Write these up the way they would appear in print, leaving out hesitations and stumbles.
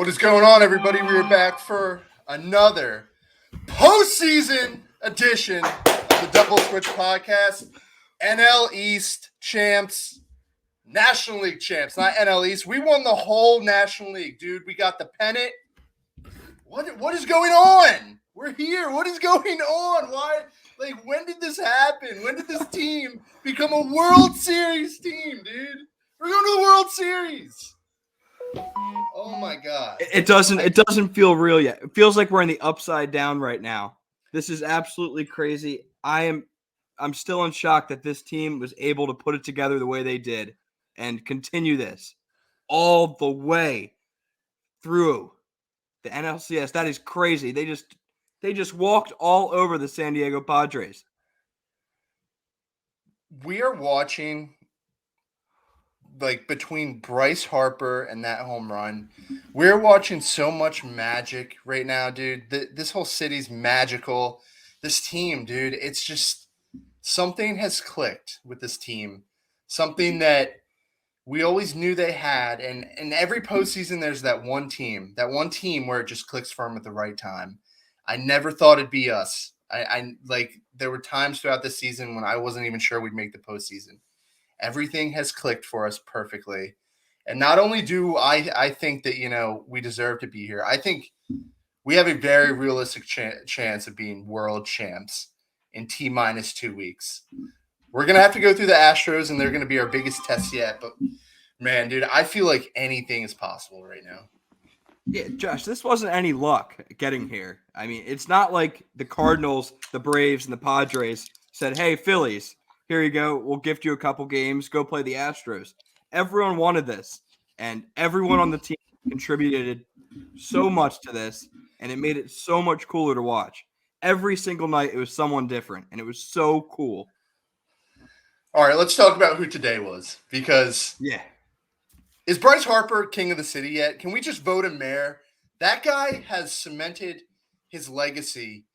What is going on, everybody? We are back for another postseason edition of the Double Switch Podcast. NL East champs, National League champs, not NL East. We won the whole National League, dude. We got the pennant. What is going on? We're here. What is going on? Why? Like, when did this happen? When did this team become a World Series team, dude? We're going to the World Series. Oh my God. It doesn't feel real yet. It feels like we're in the upside down right now. This is absolutely crazy. I'm still in shock that this team was able to put it together the way they did and continue this all the way through the NLCS. That is crazy. They just walked all over the San Diego Padres. We are watching, like, between Bryce Harper and that home run, we're watching so much magic right now, dude. This whole city's magical. This team, dude, it's just something has clicked with this team. Something that we always knew they had. And in every postseason, there's that one team where it just clicks for them at the right time. I never thought it'd be us. I there were times throughout the season when I wasn't even sure we'd make the postseason. Everything has clicked for us perfectly. And not only do I think that, we deserve to be here, I think we have a very realistic chance of being world champs in T-minus 2 weeks. We're going to have to go through the Astros, and they're going to be our biggest test yet. But, man, dude, I feel like anything is possible right now. Yeah, Josh, this wasn't any luck getting here. I mean, it's not like the Cardinals, the Braves, and the Padres said, hey, Phillies, here you go. We'll gift you a couple games. Go play the Astros. Everyone wanted this, and everyone on the team contributed so much to this, and it made it so much cooler to watch. Every single night, it was someone different, and it was so cool. All right, let's talk about who today was, because is Bryce Harper king of the city yet? Can we just vote him mayor? That guy has cemented his legacy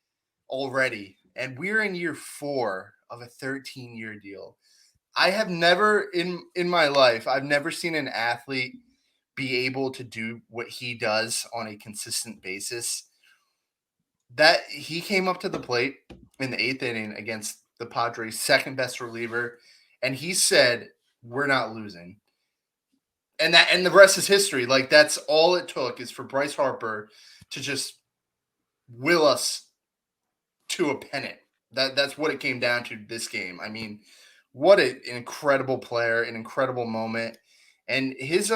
already, and we're in year 4 of a 13-year deal. I have never in my life, I've never seen an athlete be able to do what he does on a consistent basis. That he came up to the plate in the 8th inning against the Padres' second best reliever, and he said, "We're not losing." And the rest is history. Like, that's all it took is for Bryce Harper to just will us to a pennant. That's what it came down to this game. I mean, what an incredible player, an incredible moment, and his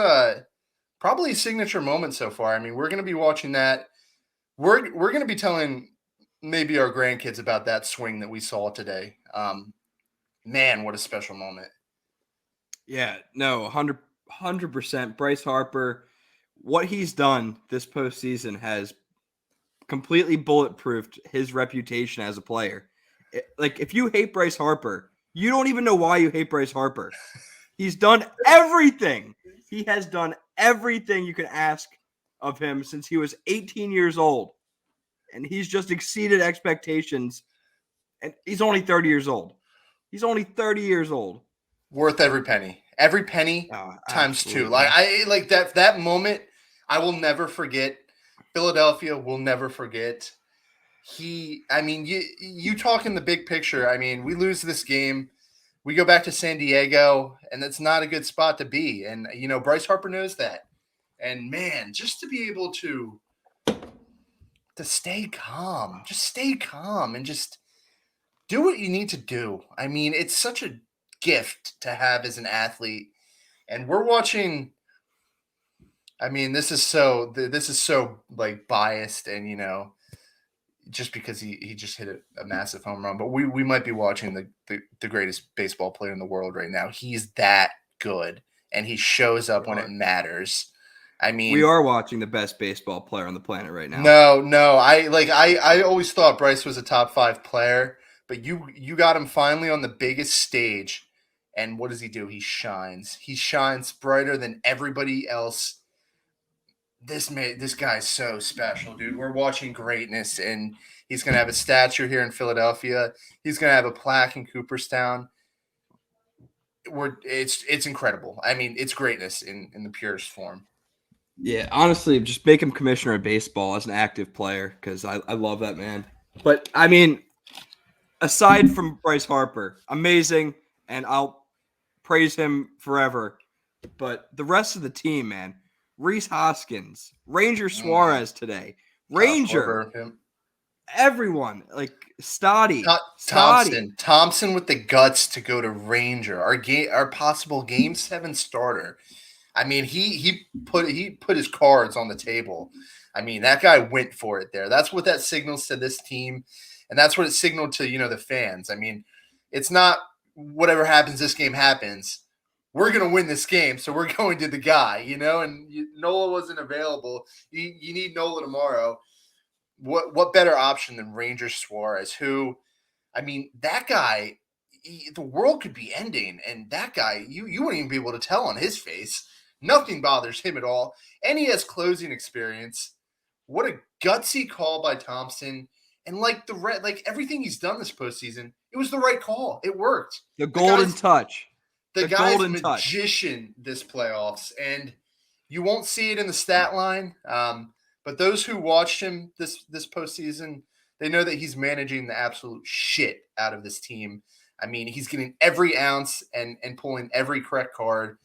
probably signature moment so far. I mean, we're going to be watching that. We're going to be telling maybe our grandkids about that swing that we saw today. Man, what a special moment. Yeah, no, 100%. Bryce Harper, what he's done this postseason has completely bulletproofed his reputation as a player. If you hate Bryce Harper, you don't even know why you hate Bryce Harper. He's done everything. He has done everything you can ask of him since he was 18 years old. And he's just exceeded expectations. And he's only 30 years old. He's only 30 years old. Worth every penny. Every penny times 2. Like that moment, I will never forget. Philadelphia will never forget. You talk in the big picture. I mean, we lose this game. We go back to San Diego, and that's not a good spot to be. And, Bryce Harper knows that. And, man, just to be able to stay calm, and just do what you need to do. I mean, it's such a gift to have as an athlete. And we're watching. I mean, this is so like biased, and just because he just hit a massive home run. But we might be watching the greatest baseball player in the world right now. He's that good, and he shows up when it matters. I mean, we are watching the best baseball player on the planet right now. No. I always thought Bryce was a top 5 player, but you got him finally on the biggest stage. And what does he do? He shines. He shines brighter than everybody else. This guy's so special, dude. We're watching greatness, and he's going to have a statue here in Philadelphia. He's going to have a plaque in Cooperstown. It's incredible. I mean, it's greatness in the purest form. Yeah, honestly, just make him commissioner of baseball as an active player because I love that man. But I mean, aside from Bryce Harper, amazing, and I'll praise him forever. But the rest of the team, man, Reese Hoskins, Ranger Suarez today, Kyle Ranger, Schwarber, him. everyone like Stotty. Thompson with the guts to go to Ranger, our possible Game 7 starter. I mean, he put his cards on the table. I mean, that guy went for it there. That's what that signals to this team, and that's what it signaled to the fans. I mean, it's not whatever happens this game happens. We're gonna win this game, so we're going to the guy, And Nola wasn't available. You need Nola tomorrow. What better option than Ranger Suarez? Who, I mean, that guy. The world could be ending, and that guy, you wouldn't even be able to tell on his face. Nothing bothers him at all. And he has closing experience. What a gutsy call by Thompson. And like everything he's done this postseason, it was the right call. It worked. The golden touch. The guy's a magician this playoffs, and you won't see it in the stat line. But those who watched him this postseason, they know that he's managing the absolute shit out of this team. I mean, he's getting every ounce and pulling every correct card.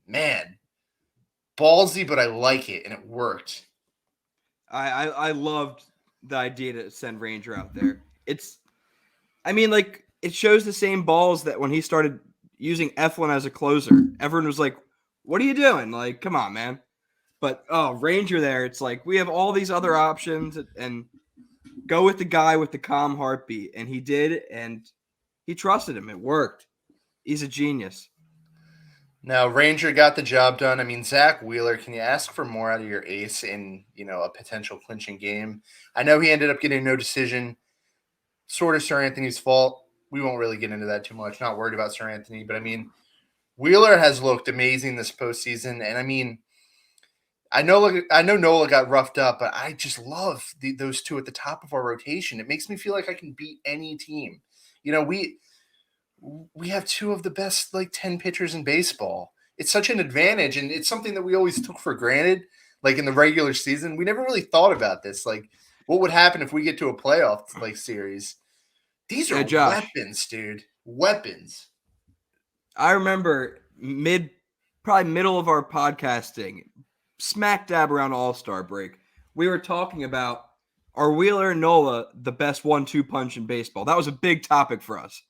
Man, ballsy, but I like it, and it worked. I loved the idea to send Ranger out there. It shows the same balls that when he started using Eflin as a closer, everyone was like, "What are you doing? Like, come on, man!" But Ranger there, it's like we have all these other options, and go with the guy with the calm heartbeat, and he did, and he trusted him. It worked. He's a genius. Now, Ranger got the job done. I mean, Zach Wheeler, can you ask for more out of your ace in, a potential clinching game? I know he ended up getting no decision. Sort of Sir Anthony's fault. We won't really get into that too much. Not worried about Sir Anthony. But, I mean, Wheeler has looked amazing this postseason. And, I mean, I know Nola got roughed up, but I just love those two at the top of our rotation. It makes me feel like I can beat any team. We have two of the best 10 pitchers in baseball. It's such an advantage, and it's something that we always took for granted. Like in the regular season, we never really thought about this. Like, what would happen if we get to a playoff series? These are weapons, dude. Weapons. I remember probably middle of our podcasting, smack dab around All-Star break, we were talking about, are Wheeler and Nola the best 1-2 punch in baseball? That was a big topic for us.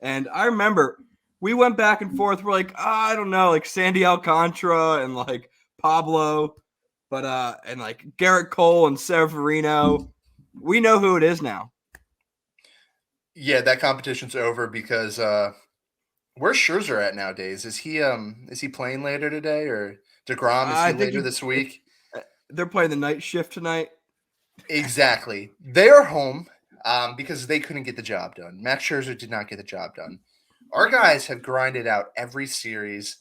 And I remember we went back and forth. We're like, I don't know, like Sandy Alcantara and like Pablo, but and like Garrett Cole and Severino. We know who it is now. Yeah, that competition's over because where's Scherzer at nowadays? Is he playing later today, or DeGrom is he later this week? They're playing the night shift tonight. Exactly. They are home because they couldn't get the job done. Max Scherzer did not get the job done. Our guys have grinded out every series.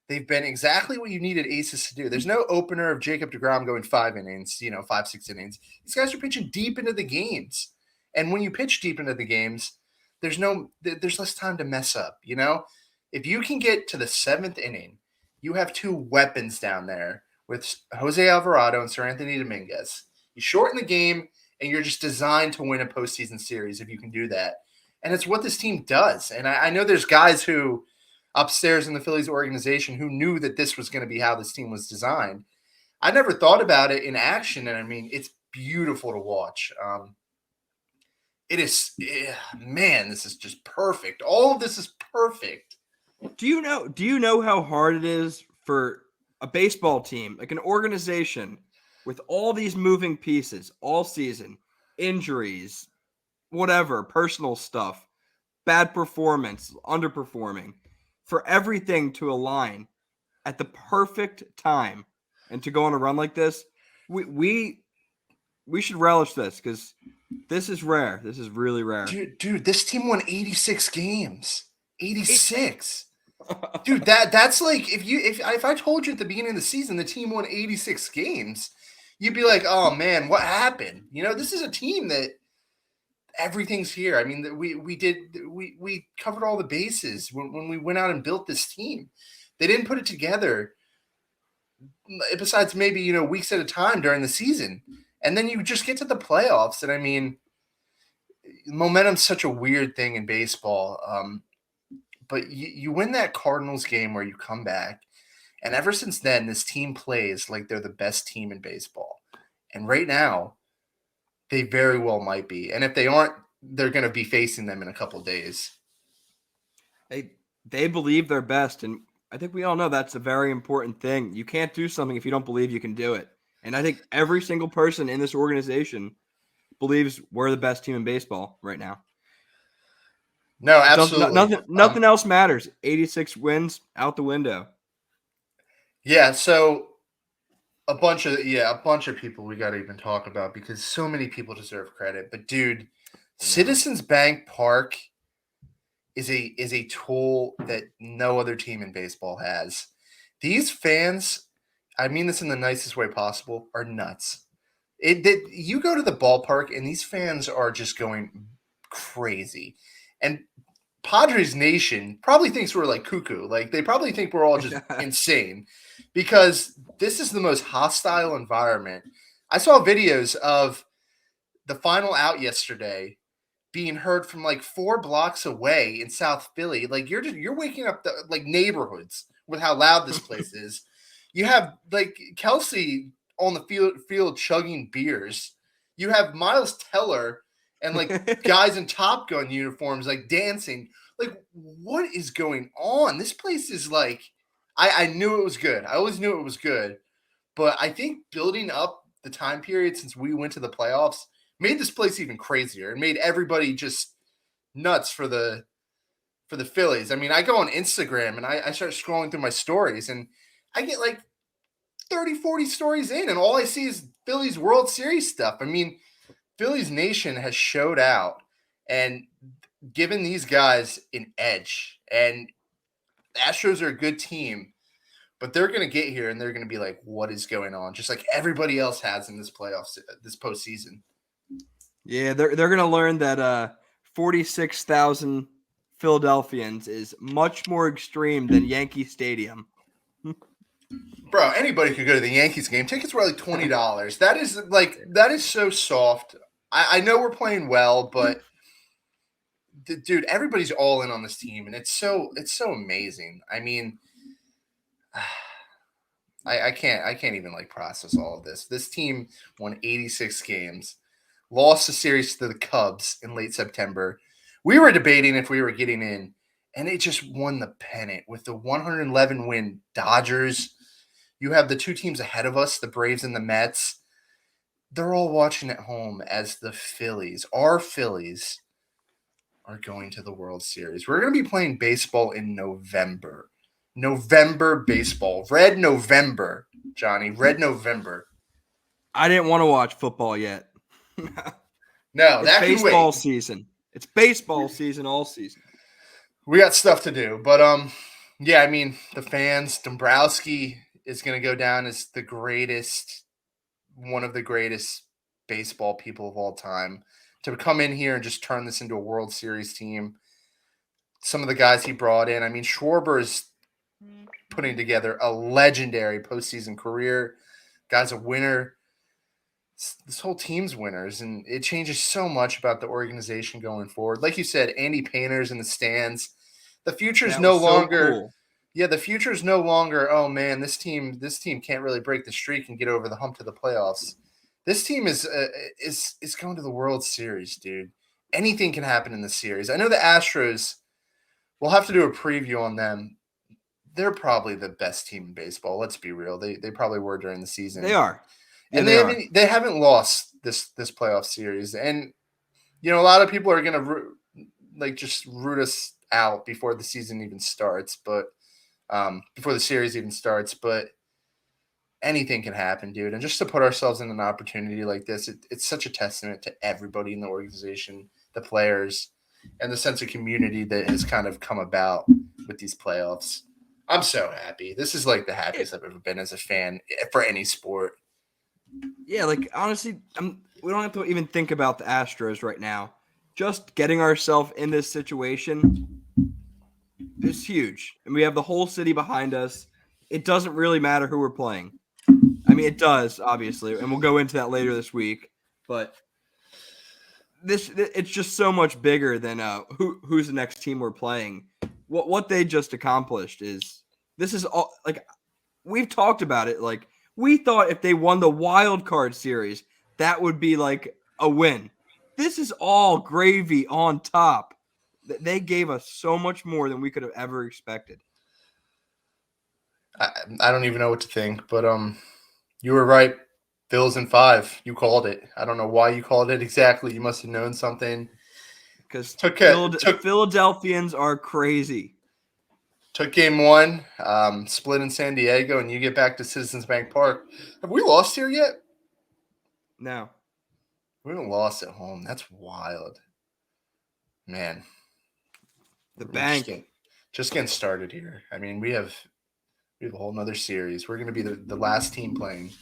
They've been exactly what you needed aces to do. There's no opener of Jacob DeGrom going 5 innings, 5-6 innings. These guys are pitching deep into the games. And when you pitch deep into the games, there's less time to mess up, If you can get to the 7th inning, you have two weapons down there with Jose Alvarado and Sir Anthony Dominguez. You shorten the game, and you're just designed to win a postseason series if you can do that. And it's what this team does. And I know there's guys who upstairs in the Phillies organization who knew that this was going to be how this team was designed. I never thought about it in action, and I mean, it's beautiful to watch. It is, man, this is just perfect. All of this is perfect. Do you know how hard it is for a baseball team, like an organization, with all these moving pieces all season, injuries, whatever, personal stuff, bad performance, underperforming, for everything to align at the perfect time and to go on a run like this? We should relish this because this is rare. This is really rare. Dude, this team won 86 games. 86. Dude, that's like if I told you at the beginning of the season the team won 86 games, you'd be like, "Oh man, what happened?" This is a team that everything's here. I mean, we covered all the bases when we went out and built this team. They didn't put it together. besides maybe, weeks at a time during the season. And then you just get to the playoffs. And I mean, momentum's such a weird thing in baseball. But you win that Cardinals game where you come back. And ever since then, this team plays like they're the best team in baseball. And right now, they very well might be. And if they aren't, they're going to be facing them in a couple of days. They believe they're best. And I think we all know that's a very important thing. You can't do something if you don't believe you can do it. And I think every single person in this organization believes we're the best team in baseball right now. No, absolutely. Nothing else matters. 86 wins out the window. Yeah, so a bunch of people we got to even talk about because so many people deserve credit. But dude, Citizens Bank Park is a tool that no other team in baseball has. These fans, I mean this in the nicest way possible, are nuts. You go to the ballpark and these fans are just going crazy. And Padres Nation probably thinks we're like cuckoo. Like they probably think we're all just insane because this is the most hostile environment. I saw videos of the final out yesterday being heard from like 4 blocks away in South Philly. Like you're waking up the like neighborhoods with how loud this place is. You have like Kelsey on the field chugging beers. You have Miles Teller and like guys in Top Gun uniforms like dancing. Like what is going on? This place is like I knew it was good. I always knew it was good. But I think building up the time period since we went to the playoffs made this place even crazier and made everybody just nuts for the Phillies. I mean, I go on Instagram and I start scrolling through my stories and I get like 30, 40 stories in and all I see is Phillies World Series stuff. I mean, Phillies Nation has showed out and given these guys an edge. And the Astros are a good team, but they're going to get here and they're going to be like, what is going on? Just like everybody else has in this playoffs, this postseason. Yeah, they're going to learn that 46,000 Philadelphians is much more extreme than Yankee Stadium. Bro, anybody could go to the Yankees game. Tickets were like $20. That is so soft. I know we're playing well, but dude, everybody's all in on this team, and it's so amazing. I mean, I can't even like process all of this. This team won 86 games, lost the series to the Cubs in late September. We were debating if we were getting in, and it just won the pennant with the 111 win Dodgers. You have the 2 teams ahead of us, the Braves and the Mets. They're all watching at home as the Phillies, our Phillies, are going to the World Series. We're going to be playing baseball in November. November baseball. Red November, Johnny. Red November. I didn't want to watch football yet. No, it's that can wait. Baseball season. It's baseball season all season. We got stuff to do. But, yeah, I mean, the fans, Dombrowski is going to go down as one of the greatest baseball people of all time. To come in here and just turn this into a World Series team. Some of the guys he brought in. I mean, Schwarber is putting together a legendary postseason career. Guy's a winner. This whole team's winners, and it changes so much about the organization going forward. Like you said, Andy Painter's in the stands. The future is no longer. So cool. Yeah, the future is no longer. Oh man, this team can't really break the streak and get over the hump to the playoffs. This team is going to the World Series, dude. Anything can happen in the series. I know the Astros. We'll have to do a preview on them. They're probably the best team in baseball. Let's be real. They probably were during the season. They are. Yeah, and they haven't lost this playoff series. And a lot of people are going to just root us out before the season even starts, but before the series even starts, but anything can happen, dude. And just to put ourselves in an opportunity like this, it's such a testament to everybody in the organization, the players, and the sense of community that has kind of come about with these playoffs. I'm so happy. This is like the happiest I've ever been as a fan for any sport. Yeah, like honestly, we don't have to even think about the Astros right now. Just getting ourselves in this situation is huge. And we have the whole city behind us. it doesn't really matter who we're playing. I mean, it does, obviously, and we'll go into that later this week. But it's just so much bigger than who's the next team we're playing. What they just accomplished this is all like we've talked about it. Like we thought if they won the wild card series, that would be like a win. This is all gravy on top. They gave us so much more than we could have ever expected. I don't even know what to think, but you were right. Phillies in 5. You called it. I don't know why you called it exactly. You must have known something. Because Took Philadelphians are crazy. Took game 1, split in San Diego, and you get back to Citizens Bank Park. Have we lost here yet? No. We haven't lost at home. That's wild. Man. The bank. Just getting started here. I mean, we have a whole nother series. We're going to be the last team playing.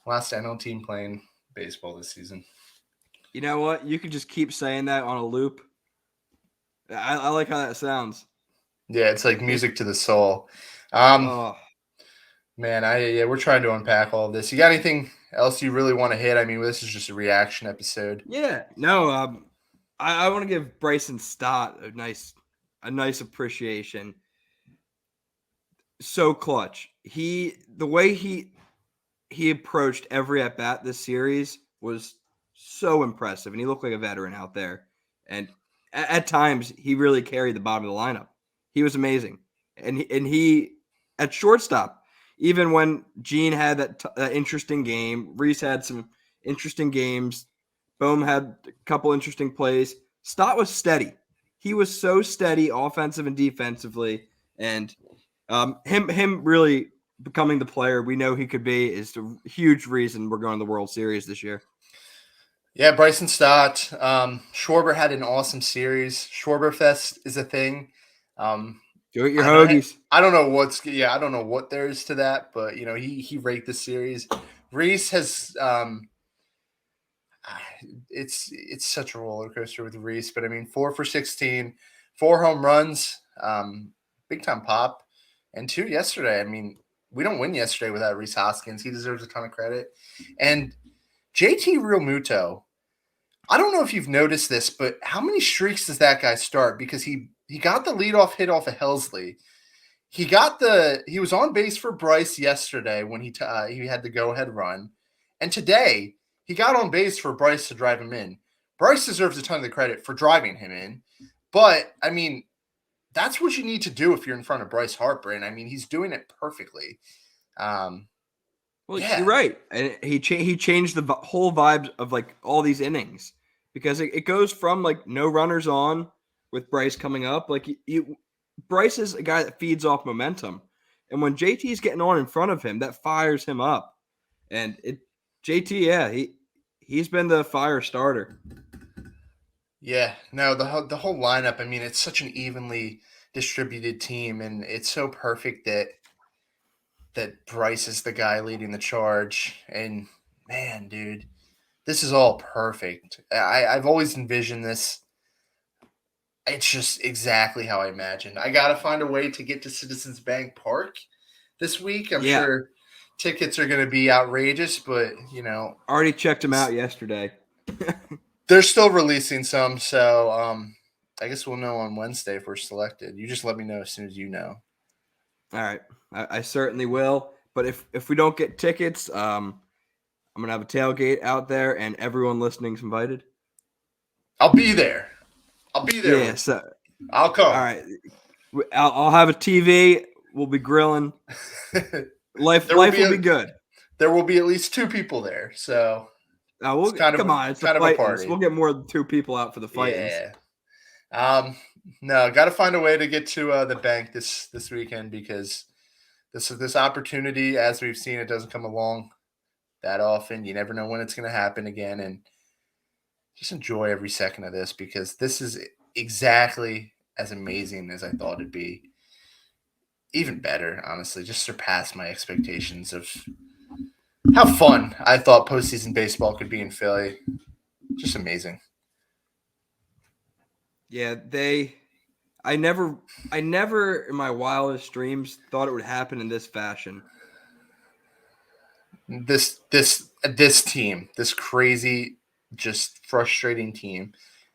Last NL team playing baseball this season. You know what? You could just keep saying that on a loop. I like how that sounds. Yeah, it's like music to the soul. Man, we're trying to unpack all of this. You got anything else you really want to hit? I mean, this is just a reaction episode. Yeah, no. I want to give Bryson Stott a nice appreciation. So clutch. The way he approached every at bat this series was so impressive, and he looked like a veteran out there. And at times, he really carried the bottom of the lineup. He was amazing, and he at shortstop. Even when Gene had that interesting game, Reese had some interesting games, Bohm had a couple interesting plays. Stott was steady. He was so steady, offensive and defensively, and him really becoming the player we know he could be is the huge reason we're going to the World Series this year. Yeah, Bryson Stott. Schwarber had an awesome series. Schwarberfest is a thing. Do it your hoagies. I don't know I don't know what there is to that, but he raked the series. Reese has it's such a roller coaster with Reese, but I mean 4 for 16, 4 home runs, big time pop, and 2 yesterday. I mean, we don't win yesterday without Reese Hoskins. He deserves a ton of credit. And JT Realmuto, I don't know if you've noticed this, but how many streaks does that guy start? Because he got the leadoff hit off of Helsley. He was on base for Bryce yesterday when he had the go-ahead run. And today, he got on base for Bryce to drive him in. Bryce deserves a ton of the credit for driving him in. But, I mean, that's what you need to do if you're in front of Bryce Harper. And, I mean, he's doing it perfectly. Well, yeah. You're right. And he changed the whole vibe of, like, all these innings. Because it goes from, like, no runners on with Bryce coming up. Like, Bryce is a guy that feeds off momentum. And when JT's getting on in front of him, that fires him up. And JT, yeah, he's been the fire starter. Yeah, no, the whole lineup, I mean, it's such an evenly distributed team, and it's so perfect that Bryce is the guy leading the charge. And, man, dude, this is all perfect. I've always envisioned this. It's just exactly how I imagined. I got to find a way to get to Citizens Bank Park this week. I'm sure tickets are going to be outrageous, but, already checked them out yesterday. They're still releasing some, so I guess we'll know on Wednesday if we're selected. You just let me know as soon as you know. All right. I certainly will. But if we don't get tickets, I'm going to have a tailgate out there, and everyone listening's invited. I'll be there. Yeah, so I'll come. All right. I'll have a TV. We'll be grilling. Life will be good. There will be at least 2 people there, so it's a fight. We'll get more than 2 people out for the fight. Yeah. No, got to find a way to get to the bank this weekend, because this opportunity, as we've seen, it doesn't come along that often. You never know when it's going to happen again, and just enjoy every second of this, because this is exactly as amazing as I thought it'd be. Even better, honestly. Just surpassed my expectations of how fun I thought postseason baseball could be in Philly. Just amazing. Yeah, I never in my wildest dreams thought it would happen in this fashion. This team, this crazy, just frustrating team,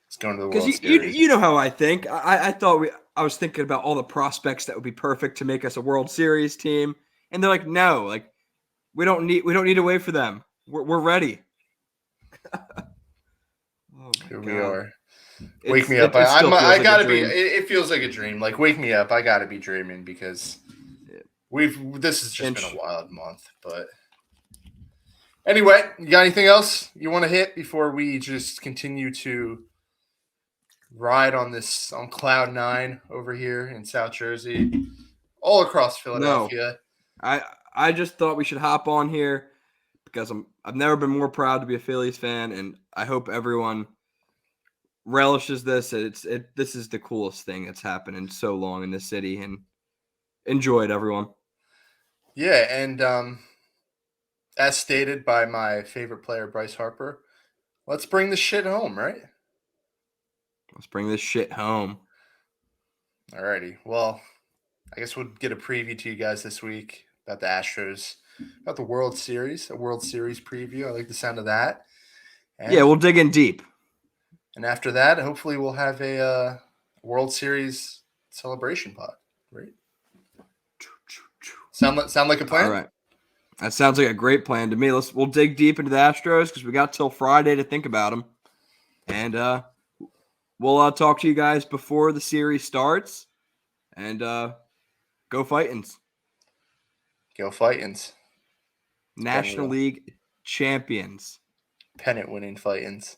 is going to the World Series. You know how I think. I was thinking about all the prospects that would be perfect to make us a World Series team, and they're like, no, like we don't need to wait for them. We're ready. Here we are. Wake me up. I gotta be. It feels like a dream. Like wake me up. I gotta be dreaming because this has just been a wild month. But anyway, you got anything else you want to hit before we just continue to ride on cloud nine over here in South Jersey, all across Philadelphia? No, I just thought we should hop on here because I've never been more proud to be a Phillies fan, and I hope everyone relishes this. This is the coolest thing that's happened in so long in this city, and enjoy it, everyone. Yeah, and as stated by my favorite player, Bryce Harper, let's bring this shit home, right? Let's bring this shit home. Alrighty. Well, I guess we'll get a preview to you guys this week about the Astros, about the World Series, a World Series preview. I like the sound of that. And, yeah, we'll dig in deep. And after that, hopefully we'll have a World Series celebration pod, right? Sound like a plan? All right. That sounds like a great plan to me. We'll dig deep into the Astros because we got till Friday to think about them. And we'll talk to you guys before the series starts. And go Fightins. Go Fightins. National League champions. Pennant winning Fightins.